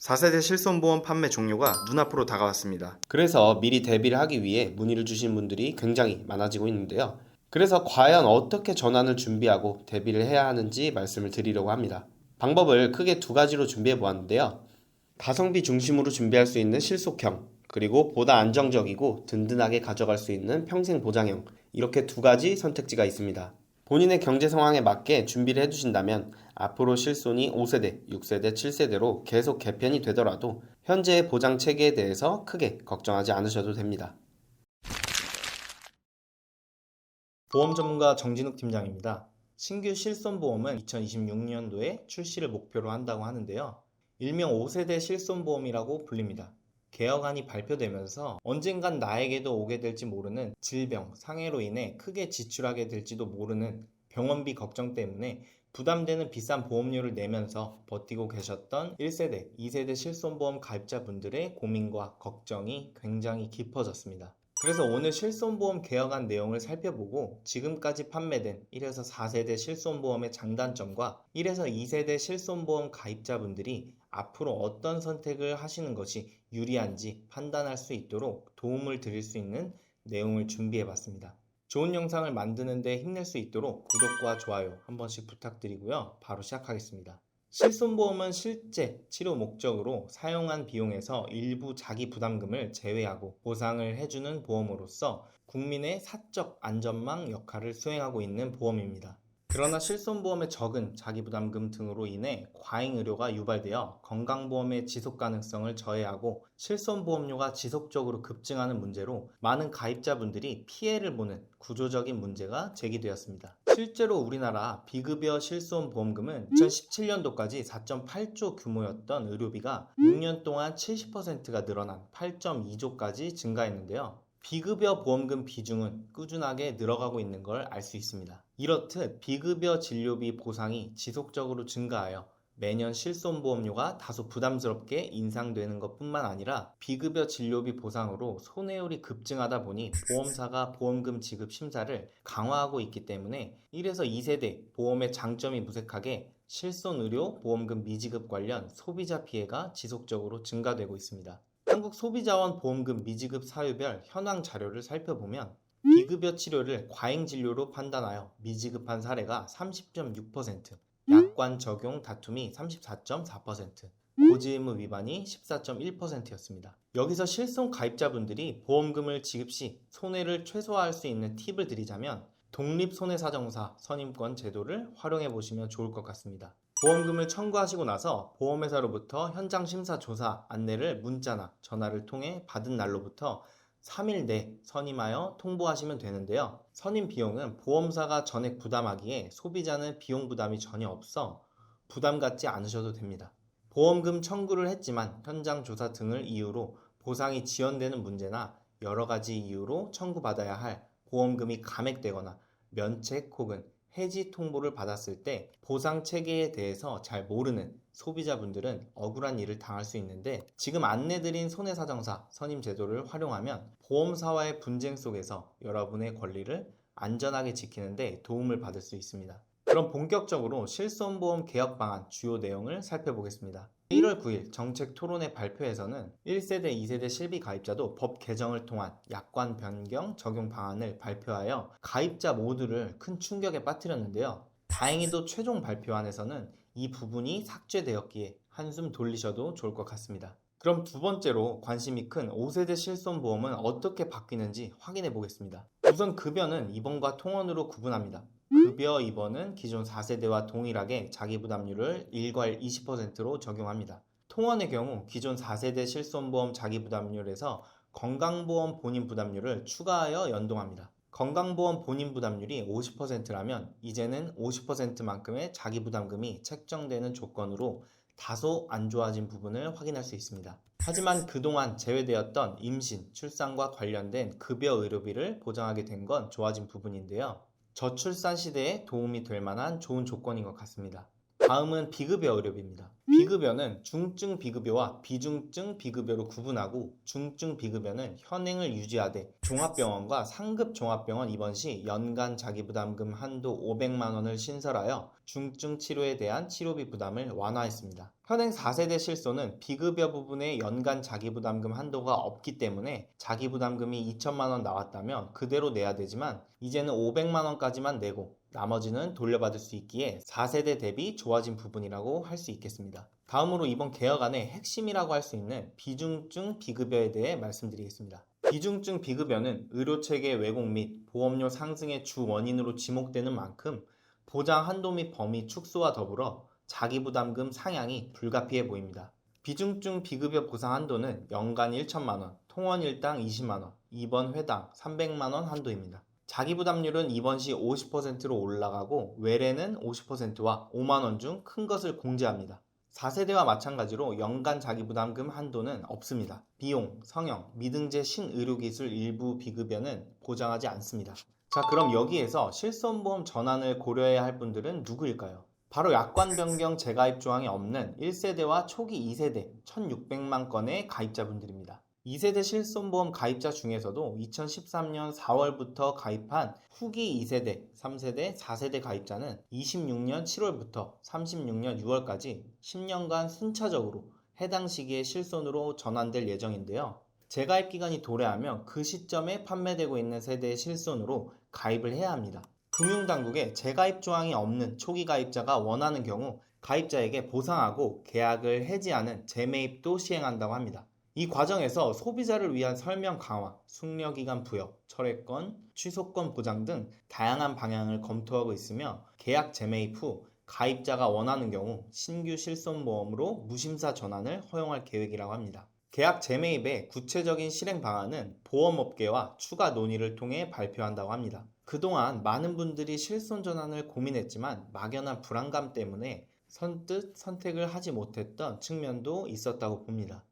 4세대 실손보험 판매 종료가 눈앞으로 다가왔습니다. 그래서 미리 대비를 하기 위해 문의를 주신 분들이 굉장히 많아지고 있는데요. 그래서 과연 어떻게 전환을 준비하고 대비를 해야 하는지 말씀을 드리려고 합니다. 방법을 크게 두 가지로 준비해 보았는데요. 가성비 중심으로 준비할 수 있는 실속형, 그리고 보다 안정적이고 든든하게 가져갈 수 있는 평생 보장형, 이렇게 두 가지 선택지가 있습니다. 본인의 경제 상황에 맞게 준비를 해두신다면 앞으로 실손이 5세대, 6세대, 7세대로 계속 개편이 되더라도 현재의 보장 체계에 대해서 크게 걱정하지 않으셔도 됩니다. 보험 전문가 정진욱 팀장입니다. 신규 실손보험은 2026년도에 출시를 목표로 한다고 하는데요. 일명 5세대 실손보험이라고 불립니다. 개혁안이 발표되면서 언젠간 나에게도 오게 될지 모르는 질병, 상해로 인해 크게 지출하게 될지도 모르는 병원비 걱정 때문에 부담되는 비싼 보험료를 내면서 버티고 계셨던 1세대, 2세대 실손보험 가입자분들의 고민과 걱정이 굉장히 깊어졌습니다. 그래서 오늘 실손보험 개혁안 내용을 살펴보고 지금까지 판매된 1에서 4세대 실손보험의 장단점과 1에서 2세대 실손보험 가입자분들이 앞으로 어떤 선택을 하시는 것이 유리한지 판단할 수 있도록 도움을 드릴 수 있는 내용을 준비해 봤습니다. 좋은 영상을 만드는 데 힘낼 수 있도록 구독과 좋아요 한 번씩 부탁드리고요. 바로 시작하겠습니다. 실손보험은 실제 치료 목적으로 사용한 비용에서 일부 자기 부담금을 제외하고 보상을 해주는 보험으로서 국민의 사적 안전망 역할을 수행하고 있는 보험입니다. 그러나 실손보험의 적은 자기부담금 등으로 인해 과잉의료가 유발되어 건강보험의 지속 가능성을 저해하고 실손보험료가 지속적으로 급증하는 문제로 많은 가입자분들이 피해를 보는 구조적인 문제가 제기되었습니다. 실제로 우리나라 비급여 실손보험금은 2017년도까지 4.8조 규모였던 의료비가 6년 동안 70%가 늘어난 8.2조까지 증가했는데요. 비급여 보험금 비중은 꾸준하게 늘어가고 있는 걸 알 수 있습니다. 이렇듯 비급여 진료비 보상이 지속적으로 증가하여 매년 실손보험료가 다소 부담스럽게 인상되는 것뿐만 아니라 비급여 진료비 보상으로 손해율이 급증하다 보니 보험사가 보험금 지급 심사를 강화하고 있기 때문에 1에서 2세대 보험의 장점이 무색하게 실손의료 보험금 미지급 관련 소비자 피해가 지속적으로 증가되고 있습니다. 한국소비자원 보험금 미지급 사유별 현황 자료를 살펴보면 비급여 치료를 과잉 진료로 판단하여 미지급한 사례가 30.6%, 약관 적용 다툼이 34.4%, 고지의무 위반이 14.1%였습니다. 여기서 실손 가입자분들이 보험금을 지급 시 손해를 최소화할 수 있는 팁을 드리자면 독립손해사정사 선임권 제도를 활용해 보시면 좋을 것 같습니다. 보험금을 청구하시고 나서 보험회사로부터 현장 심사 조사 안내를 문자나 전화를 통해 받은 날로부터 3일 내 선임하여 통보하시면 되는데요. 선임 비용은 보험사가 전액 부담하기에 소비자는 비용 부담이 전혀 없어 부담 갖지 않으셔도 됩니다. 보험금 청구를 했지만 현장 조사 등을 이유로 보상이 지연되는 문제나 여러 가지 이유로 청구받아야 할 보험금이 감액되거나 면책 혹은 해지 통보를 받았을 때 보상 체계에 대해서 잘 모르는 소비자분들은 억울한 일을 당할 수 있는데 지금 안내드린 손해사정사 선임 제도를 활용하면 보험사와의 분쟁 속에서 여러분의 권리를 안전하게 지키는 데 도움을 받을 수 있습니다. 그럼 본격적으로 실손보험 개혁 방안 주요 내용을 살펴보겠습니다. 1월 9일 정책 토론회 발표에서는 1세대, 2세대 실비 가입자도 법 개정을 통한 약관 변경 적용 방안을 발표하여 가입자 모두를 큰 충격에 빠뜨렸는데요. 다행히도 최종 발표안에서는 이 부분이 삭제되었기에 한숨 돌리셔도 좋을 것 같습니다. 그럼 두 번째로 관심이 큰 5세대 실손보험은 어떻게 바뀌는지 확인해 보겠습니다. 우선 급여는 입원과 통원으로 구분합니다. 급여 입원은 기존 4세대와 동일하게 자기부담률을 일괄 20%로 적용합니다. 통원의 경우 기존 4세대 실손보험 자기부담률에서 건강보험 본인부담률을 추가하여 연동합니다. 건강보험 본인부담률이 50%라면 이제는 50%만큼의 자기부담금이 책정되는 조건으로 다소 안 좋아진 부분을 확인할 수 있습니다. 하지만 그동안 제외되었던 임신, 출산과 관련된 급여 의료비를 보장하게 된 건 좋아진 부분인데요. 저출산 시대에 도움이 될 만한 좋은 조건인 것 같습니다. 다음은 비급여 의료비입니다. 비급여는 중증 비급여와 비중증 비급여로 구분하고, 중증 비급여는 현행을 유지하되 종합병원과 상급 종합병원 입원 시 연간 자기부담금 한도 500만 원을 신설하여 중증 치료에 대한 치료비 부담을 완화했습니다. 현행 4세대 실손은 비급여 부분에 연간 자기부담금 한도가 없기 때문에 자기부담금이 2천만 원 나왔다면 그대로 내야 되지만, 이제는 500만 원까지만 내고 나머지는 돌려받을 수 있기에 4세대 대비 좋아진 부분이라고 할 수 있겠습니다. 다음으로 이번 개혁안의 핵심이라고 할 수 있는 비중증 비급여에 대해 말씀드리겠습니다. 비중증 비급여는 의료체계 왜곡 및 보험료 상승의 주 원인으로 지목되는 만큼 보장 한도 및 범위 축소와 더불어 자기부담금 상향이 불가피해 보입니다. 비중증 비급여 보상 한도는 연간 1천만 원, 통원일당 20만 원, 입원 회당 300만 원 한도입니다. 자기부담률은 입원 시 50%로 올라가고 외래는 50%와 5만 원 중 큰 것을 공제합니다. 4세대와 마찬가지로 연간 자기부담금 한도는 없습니다. 비용, 성형, 미등재 신의료기술 일부 비급여는 보장하지 않습니다. 자, 그럼 여기에서 실손보험 전환을 고려해야 할 분들은 누구일까요? 바로 약관 변경 재가입 조항이 없는 1세대와 초기 2세대 1600만 건의 가입자분들입니다. 2세대 실손보험 가입자 중에서도 2013년 4월부터 가입한 후기 2세대, 3세대, 4세대 가입자는 26년 7월부터 36년 6월까지 10년간 순차적으로 해당 시기에 실손으로 전환될 예정인데요. 재가입 기간이 도래하면 그 시점에 판매되고 있는 세대의 실손으로 가입을 해야 합니다. 금융당국에 재가입 조항이 없는 초기 가입자가 원하는 경우 가입자에게 보상하고 계약을 해지하는 재매입도 시행한다고 합니다. 이 과정에서 소비자를 위한 설명 강화, 숙려기간 부여, 철회권, 취소권 보장 등 다양한 방향을 검토하고 있으며, 계약 재매입 후 가입자가 원하는 경우 신규 실손보험으로 무심사 전환을 허용할 계획이라고 합니다. 계약 재매입의 구체적인 실행 방안은 보험업계와 추가 논의를 통해 발표한다고 합니다. 그동안 많은 분들이 실손 전환을 고민했지만 막연한 불안감 때문에 선뜻 선택을 하지 못했던 측면도 있었다고 봅니다.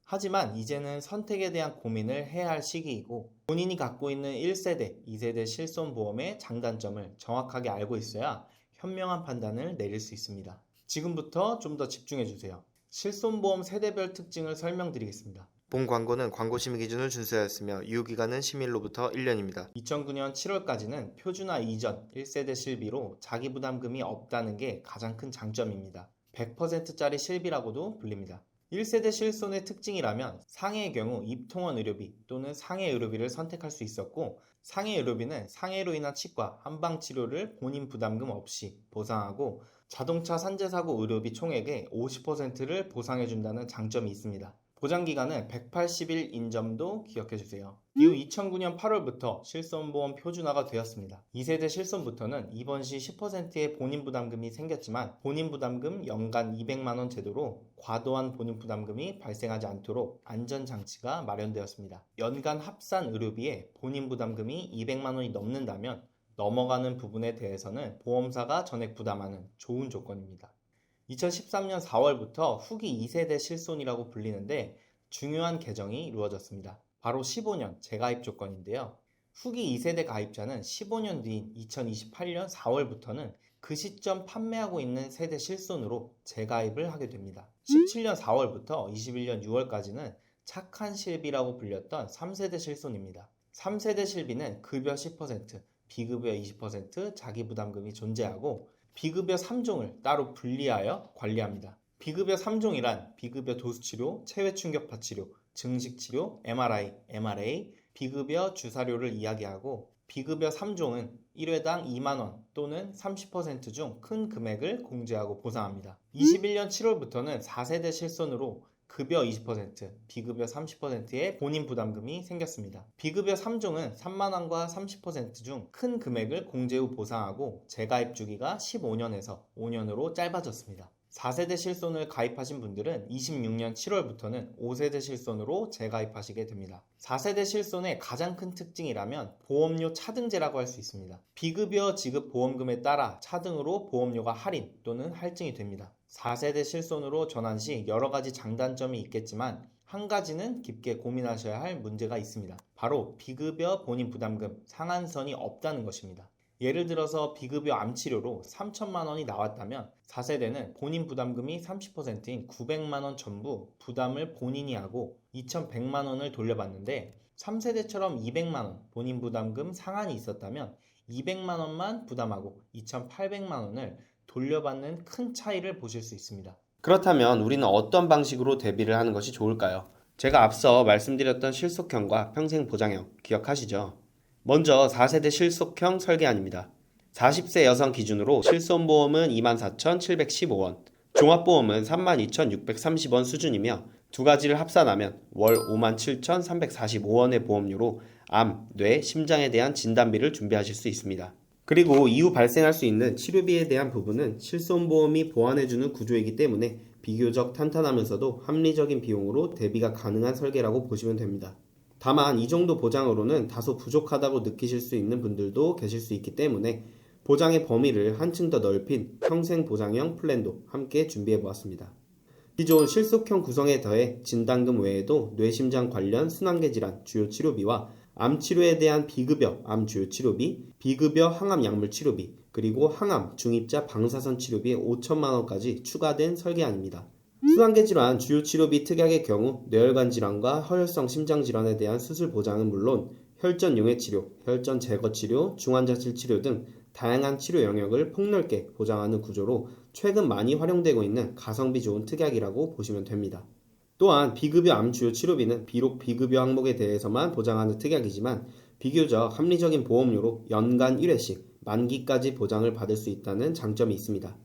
하지만 이제는 선택에 대한 고민을 해야 할 시기이고, 본인이 갖고 있는 1세대, 2세대 실손보험의 장단점을 정확하게 알고 있어야 현명한 판단을 내릴 수 있습니다. 지금부터 좀 더 집중해주세요. 실손보험 세대별 특징을 설명드리겠습니다. 본 광고는 광고 심의 기준을 준수하였으며 유효기간은 심의일로부터 1년입니다. 2009년 7월까지는 표준화 이전 1세대 실비로 자기부담금이 없다는 게 가장 큰 장점입니다. 100%짜리 실비라고도 불립니다. 1세대 실손의 특징이라면 상해의 경우 입통원 의료비 또는 상해 의료비를 선택할 수 있었고, 상해 의료비는 상해로 인한 치과, 한방치료를 본인 부담금 없이 보상하고, 자동차 산재사고 의료비 총액의 50%를 보상해준다는 장점이 있습니다. 보장기간은 180일인 점도 기억해주세요. 이후 2009년 8월부터 실손보험 표준화가 되었습니다. 2세대 실손부터는 입원 시 10%의 본인부담금이 생겼지만, 본인부담금 연간 200만원 제도로 과도한 본인부담금이 발생하지 않도록 안전장치가 마련되었습니다. 연간 합산 의료비에 본인부담금이 200만원이 넘는다면 넘어가는 부분에 대해서는 보험사가 전액 부담하는 좋은 조건입니다. 2013년 4월부터 후기 2세대 실손이라고 불리는데 중요한 개정이 이루어졌습니다. 바로 15년 재가입 조건인데요. 후기 2세대 가입자는 15년 뒤인 2028년 4월부터는 그 시점 판매하고 있는 세대 실손으로 재가입을 하게 됩니다. 17년 4월부터 21년 6월까지는 착한 실비라고 불렸던 3세대 실손입니다. 3세대 실비는 급여 10%, 비급여 20% 자기부담금이 존재하고, 비급여 3종을 따로 분리하여 관리합니다. 비급여 3종이란 비급여 도수치료, 체외충격파 치료, 증식치료, MRI, MRA, 비급여 주사료를 이야기하고, 비급여 3종은 1회당 2만원 또는 30% 중 큰 금액을 공제하고 보상합니다. 21년 7월부터는 4세대 실손으로 급여 20%, 비급여 30%의 본인 부담금이 생겼습니다. 비급여 3종은 3만원과 30% 중 큰 금액을 공제 후 보상하고, 재가입 주기가 15년에서 5년으로 짧아졌습니다. 4세대 실손을 가입하신 분들은 26년 7월부터는 5세대 실손으로 재가입하시게 됩니다. 4세대 실손의 가장 큰 특징이라면 보험료 차등제라고 할 수 있습니다. 비급여 지급 보험금에 따라 차등으로 보험료가 할인 또는 할증이 됩니다. 4세대 실손으로 전환 시 여러 가지 장단점이 있겠지만 한 가지는 깊게 고민하셔야 할 문제가 있습니다. 바로 비급여 본인 부담금 상한선이 없다는 것입니다. 예를 들어서 비급여 암치료로 3천만 원이 나왔다면 4세대는 본인 부담금이 30%인 900만 원 전부 부담을 본인이 하고 2,100만 원을 돌려받는데 3세대처럼 200만 원 본인 부담금 상한이 있었다면 200만 원만 부담하고 2,800만 원을 돌려받는 큰 차이를 보실 수 있습니다. 그렇다면 우리는 어떤 방식으로 대비를 하는 것이 좋을까요? 제가 앞서 말씀드렸던 실속형과 평생보장형 기억하시죠? 먼저 4세대 실속형 설계안입니다. 40세 여성 기준으로 실손보험은 24,715원, 종합보험은 32,630원 수준이며 두 가지를 합산하면 월 57,345원의 보험료로 암, 뇌, 심장에 대한 진단비를 준비하실 수 있습니다. 그리고 이후 발생할 수 있는 치료비에 대한 부분은 실손보험이 보완해주는 구조이기 때문에 비교적 탄탄하면서도 합리적인 비용으로 대비가 가능한 설계라고 보시면 됩니다. 다만 이 정도 보장으로는 다소 부족하다고 느끼실 수 있는 분들도 계실 수 있기 때문에 보장의 범위를 한층 더 넓힌 평생보장형 플랜도 함께 준비해 보았습니다. 기존 실속형 구성에 더해 진단금 외에도 뇌심장 관련 순환계 질환 주요 치료비와 암 치료에 대한 비급여 암 주요 치료비, 비급여 항암 약물 치료비, 그리고 항암 중입자 방사선 치료비 5천만 원까지 추가된 설계안입니다. 순환계 질환 주요 치료비 특약의 경우 뇌혈관 질환과 허혈성 심장 질환에 대한 수술 보장은 물론 혈전 용해 치료, 혈전 제거 치료, 중환자실 치료 등 다양한 치료 영역을 폭넓게 보장하는 구조로 최근 많이 활용되고 있는 가성비 좋은 특약이라고 보시면 됩니다. 또한 비급여 암 주요 치료비는 비록 비급여 항목에 대해서만 보장하는 특약이지만 비교적 합리적인 보험료로 연간 1회씩 만기까지 보장을 받을 수 있다는 장점이 있습니다.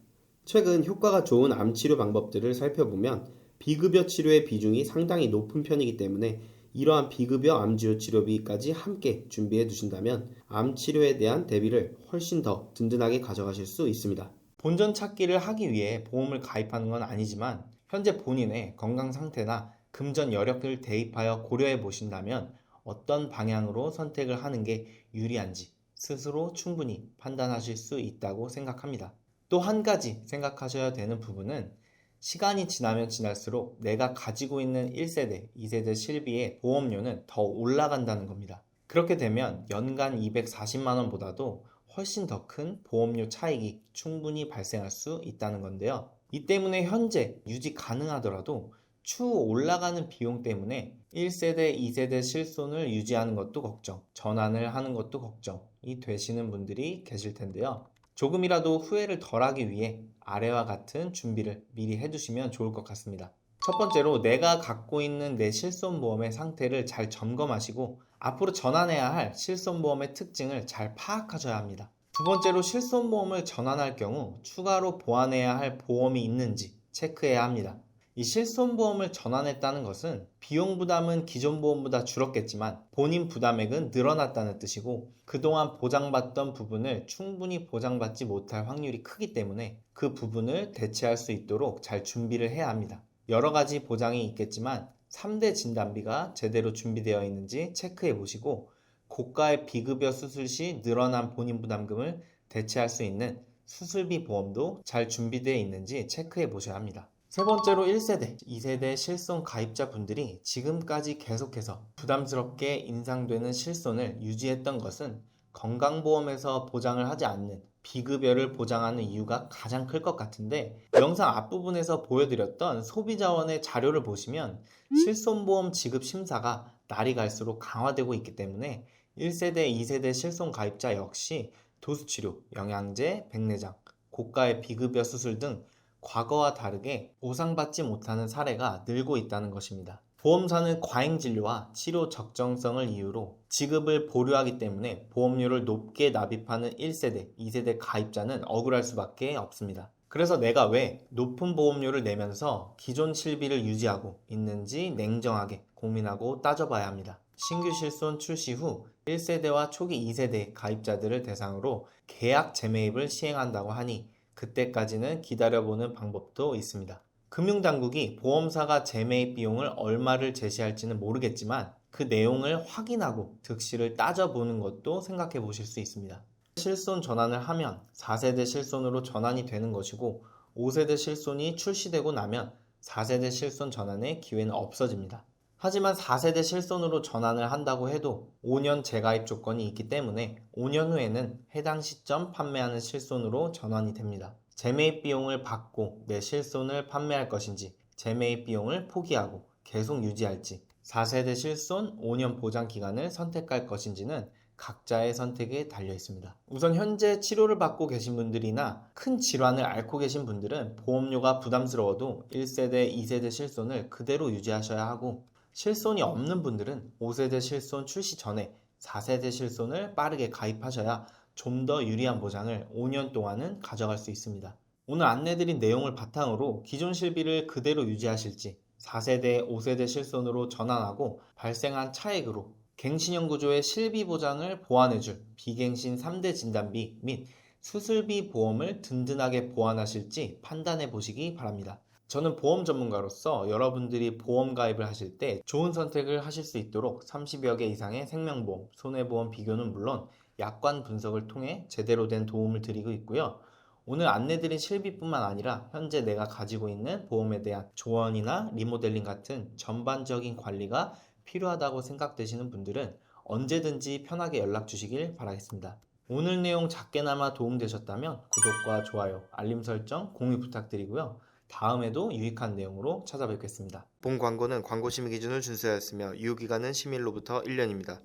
최근 효과가 좋은 암 치료 방법들을 살펴보면 비급여 치료의 비중이 상당히 높은 편이기 때문에 이러한 비급여 암 주요 치료비까지 함께 준비해 두신다면 암 치료에 대한 대비를 훨씬 더 든든하게 가져가실 수 있습니다. 본전 찾기를 하기 위해 보험을 가입하는 건 아니지만 현재 본인의 건강 상태나 금전 여력을 대입하여 고려해 보신다면 어떤 방향으로 선택을 하는 게 유리한지 스스로 충분히 판단하실 수 있다고 생각합니다. 또 한 가지 생각하셔야 되는 부분은 시간이 지나면 지날수록 내가 가지고 있는 1세대, 2세대 실비의 보험료는 더 올라간다는 겁니다. 그렇게 되면 연간 240만 원보다도 훨씬 더 큰 보험료 차익이 충분히 발생할 수 있다는 건데요. 이 때문에 현재 유지 가능하더라도 추후 올라가는 비용 때문에 1세대, 2세대 실손을 유지하는 것도 걱정, 전환을 하는 것도 걱정이 되시는 분들이 계실 텐데요. 조금이라도 후회를 덜하기 위해 아래와 같은 준비를 미리 해두시면 좋을 것 같습니다. 첫 번째로 내가 갖고 있는 내 실손보험의 상태를 잘 점검하시고 앞으로 전환해야 할 실손보험의 특징을 잘 파악하셔야 합니다. 두 번째로 실손보험을 전환할 경우 추가로 보완해야 할 보험이 있는지 체크해야 합니다. 이 실손보험을 전환했다는 것은 비용 부담은 기존 보험보다 줄었겠지만 본인 부담액은 늘어났다는 뜻이고 그동안 보장받던 부분을 충분히 보장받지 못할 확률이 크기 때문에 그 부분을 대체할 수 있도록 잘 준비를 해야 합니다. 여러 가지 보장이 있겠지만 3대 진단비가 제대로 준비되어 있는지 체크해 보시고 고가의 비급여 수술 시 늘어난 본인 부담금을 대체할 수 있는 수술비 보험도 잘 준비되어 있는지 체크해 보셔야 합니다. 세 번째로 1세대, 2세대 실손 가입자분들이 지금까지 계속해서 부담스럽게 인상되는 실손을 유지했던 것은 건강보험에서 보장을 하지 않는 비급여를 보장하는 이유가 가장 클 것 같은데 영상 앞부분에서 보여드렸던 소비자원의 자료를 보시면 실손보험 지급 심사가 날이 갈수록 강화되고 있기 때문에 1세대, 2세대 실손 가입자 역시 도수치료, 영양제, 백내장, 고가의 비급여 수술 등 과거와 다르게 보상받지 못하는 사례가 늘고 있다는 것입니다. 보험사는 과잉진료와 치료 적정성을 이유로 지급을 보류하기 때문에 보험료를 높게 납입하는 1세대, 2세대 가입자는 억울할 수밖에 없습니다. 그래서 내가 왜 높은 보험료를 내면서 기존 실비를 유지하고 있는지 냉정하게 고민하고 따져봐야 합니다. 신규 실손 출시 후 1세대와 초기 2세대 가입자들을 대상으로 계약 재매입을 시행한다고 하니 그때까지는 기다려보는 방법도 있습니다. 금융당국이 보험사가 재매입 비용을 얼마를 제시할지는 모르겠지만 그 내용을 확인하고 득실을 따져보는 것도 생각해 보실 수 있습니다. 실손 전환을 하면 4세대 실손으로 전환이 되는 것이고 5세대 실손이 출시되고 나면 4세대 실손 전환의 기회는 없어집니다. 하지만 4세대 실손으로 전환을 한다고 해도 5년 재가입 조건이 있기 때문에 5년 후에는 해당 시점 판매하는 실손으로 전환이 됩니다. 재매입 비용을 받고 내 실손을 판매할 것인지, 재매입 비용을 포기하고 계속 유지할지, 4세대 실손 5년 보장 기간을 선택할 것인지는 각자의 선택에 달려 있습니다. 우선 현재 치료를 받고 계신 분들이나 큰 질환을 앓고 계신 분들은 보험료가 부담스러워도 1세대, 2세대 실손을 그대로 유지하셔야 하고, 실손이 없는 분들은 5세대 실손 출시 전에 4세대 실손을 빠르게 가입하셔야 좀 더 유리한 보장을 5년 동안은 가져갈 수 있습니다. 오늘 안내드린 내용을 바탕으로 기존 실비를 그대로 유지하실지, 4세대, 5세대 실손으로 전환하고 발생한 차액으로 갱신형 구조의 실비 보장을 보완해줄 비갱신 3대 진단비 및 수술비 보험을 든든하게 보완하실지 판단해 보시기 바랍니다. 저는 보험 전문가로서 여러분들이 보험 가입을 하실 때 좋은 선택을 하실 수 있도록 30여 개 이상의 생명보험, 손해보험 비교는 물론 약관 분석을 통해 제대로 된 도움을 드리고 있고요. 오늘 안내드린 실비뿐만 아니라 현재 내가 가지고 있는 보험에 대한 조언이나 리모델링 같은 전반적인 관리가 필요하다고 생각되시는 분들은 언제든지 편하게 연락 주시길 바라겠습니다. 오늘 내용 작게나마 도움되셨다면 구독과 좋아요, 알림 설정, 공유 부탁드리고요. 다음에도 유익한 내용으로 찾아뵙겠습니다. 본 광고는 광고 심의 기준을 준수하였으며 유효기간은 심의일로부터 1년입니다.